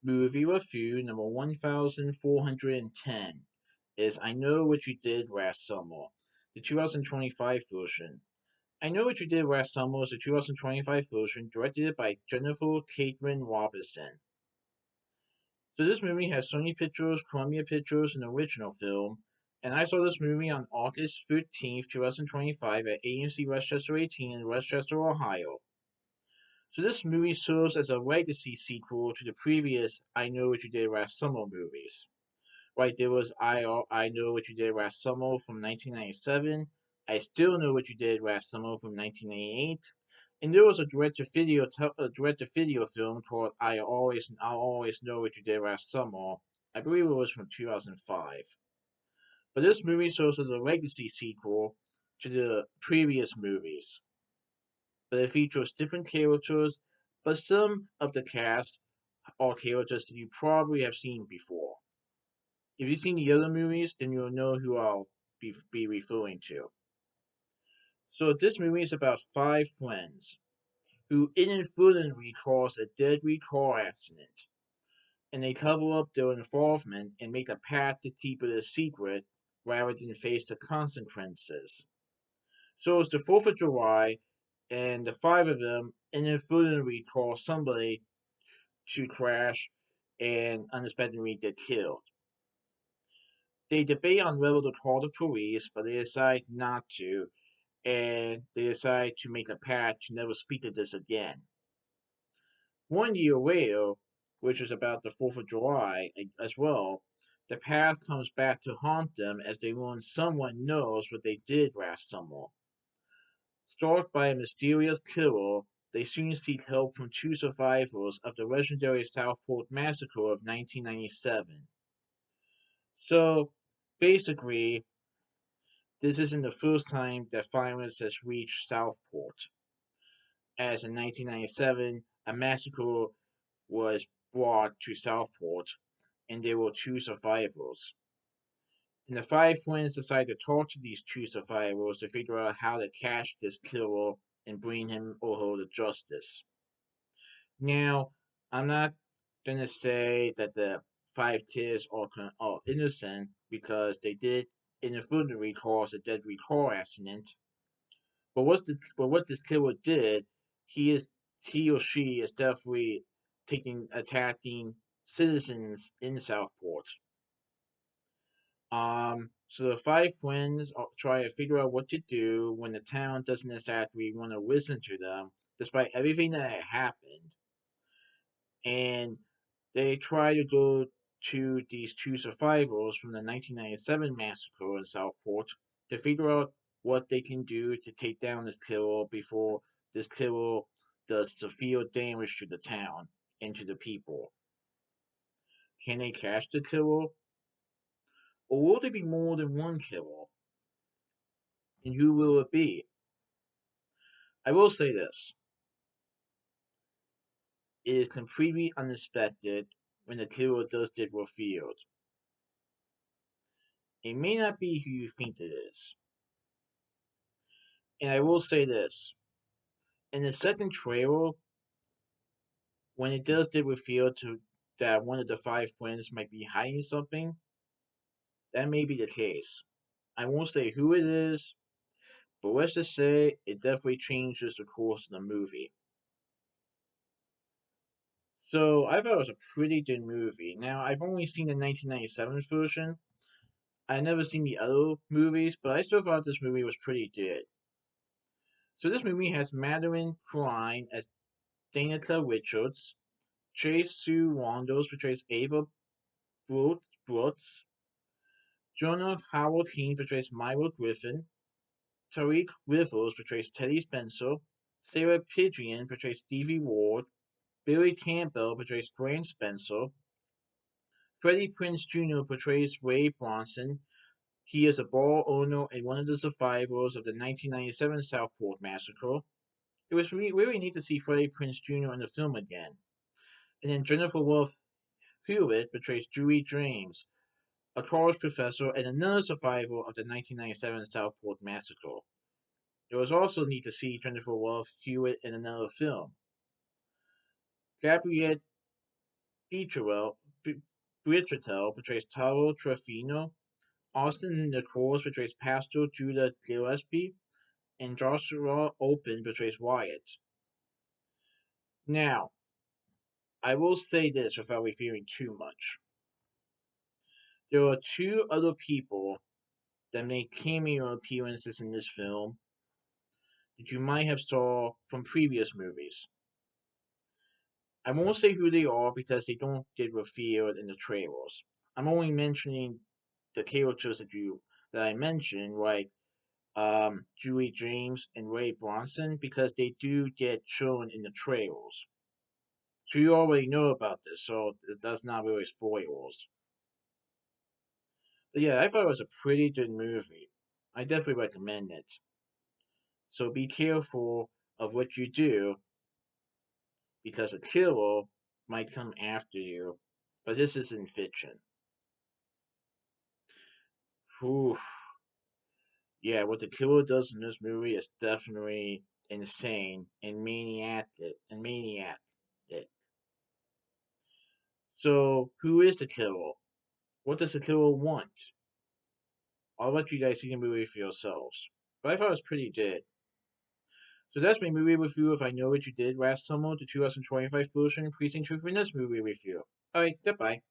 Movie review number 1410 is I Know What You Did Last Summer, the 2025 version. I Know What You Did Last Summer is the 2025 version directed by Jennifer Caitlin Robinson. So this movie has Sony Pictures, Columbia Pictures, an original film, and I saw this movie on August 13th, 2025 at AMC West Chester 18 in West Chester, Ohio. So this movie serves as a legacy sequel to the previous I Know What You Did Last Summer movies. Right, there was I Know What You Did Last Summer from 1997. I Still Know What You Did Last Summer from 1998. And there was a direct-to-video film called I'll Always Know What You Did Last Summer. I believe it was from 2005. But this movie serves as a legacy sequel to the previous movies. But it features different characters, but some of the cast are characters that you probably have seen before. If you've seen the other movies, then you'll know who I'll be referring to. So this movie is about five friends who inadvertently cause a deadly car accident, and they cover up their involvement and make a pact to keep it a secret rather than face the consequences. So it's the 4th of July, and the five of them inadvertently cause somebody to crash and unexpectedly get killed. They debate on whether to call the police, but they decide not to, and they decide to make a pact to never speak of this again. 1 year later, which is about the 4th of July as well, the past comes back to haunt them as they learn someone knows what they did last summer. Stalked by a mysterious killer, they soon seek help from two survivors of the legendary Southport Massacre of 1997. So, basically, this isn't the first time that violence has reached Southport, as in 1997, a massacre was brought to Southport, and there were two survivors. And the five friends decide to talk to these two survivors to figure out how to catch this killer and bring him or her to justice. Now, I'm not gonna say that the five kids are innocent because they did inadvertently cause a deadly car accident. But what this killer did, he or she is definitely attacking citizens in Southport. So the five friends try to figure out what to do when the town doesn't exactly want to listen to them, despite everything that had happened. And they try to go to these two survivors from the 1997 massacre in Southport to figure out what they can do to take down this killer before this killer does severe damage to the town and to the people. Can they catch the killer? Or will there be more than one killer? And who will it be? I will say this. It is completely unexpected when the killer does get revealed. It may not be who you think it is. And I will say this. In the second trailer, when it does get revealed that one of the five friends might be hiding something, that may be the case. I won't say who it is, but let's just say it definitely changes the course of the movie. So I thought it was a pretty good movie. Now I've only seen the 1997 version. I never seen the other movies, but I still thought this movie was pretty good. So this movie has Madeline Klein as Danica Richards, Chase Sue Rondos portrays Ava Brooks, Jonah Howard King portrays Myra Griffin, Tariq Rivers portrays Teddy Spencer, Sarah Pidgeon portrays Stevie Ward, Billy Campbell portrays Grant Spencer, Freddie Prinze Jr. portrays Ray Bronson. He is a bar owner and one of the survivors of the 1997 Southport Massacre. It was really neat to see Freddie Prinze Jr. in the film again. And then Jennifer Love Hewitt portrays Julie James, a college professor and another survivor of the 1997 Southport Massacre. It was also neat to see Jennifer Love Hewitt in another film. Gabrielle Beatriel, Beatritel portrays Taro Trefino. Austin Nichols portrays Pastor Judah Gillespie. And Joshua Open portrays Wyatt. Now, I will say this without revealing too much. There are two other people that make cameo appearances in this film that you might have saw from previous movies. I won't say who they are because they don't get revealed in the trailers. I'm only mentioning the characters that I mentioned, like Julie James and Ray Bronson, because they do get shown in the trailers. So you already know about this, so that's not really spoilers. But yeah, I thought it was a pretty good movie. I definitely recommend it. So be careful of what you do because a killer might come after you. But this isn't fiction. Whew. Yeah, what the killer does in this movie is definitely insane and maniac. So who is the killer? What does the killer want? I'll let you guys see the movie for yourselves. But I thought it was pretty good. So that's my movie review of I Know What You Did Last Summer, the 2025 version, Precinct 2 for this movie review. Alright, goodbye.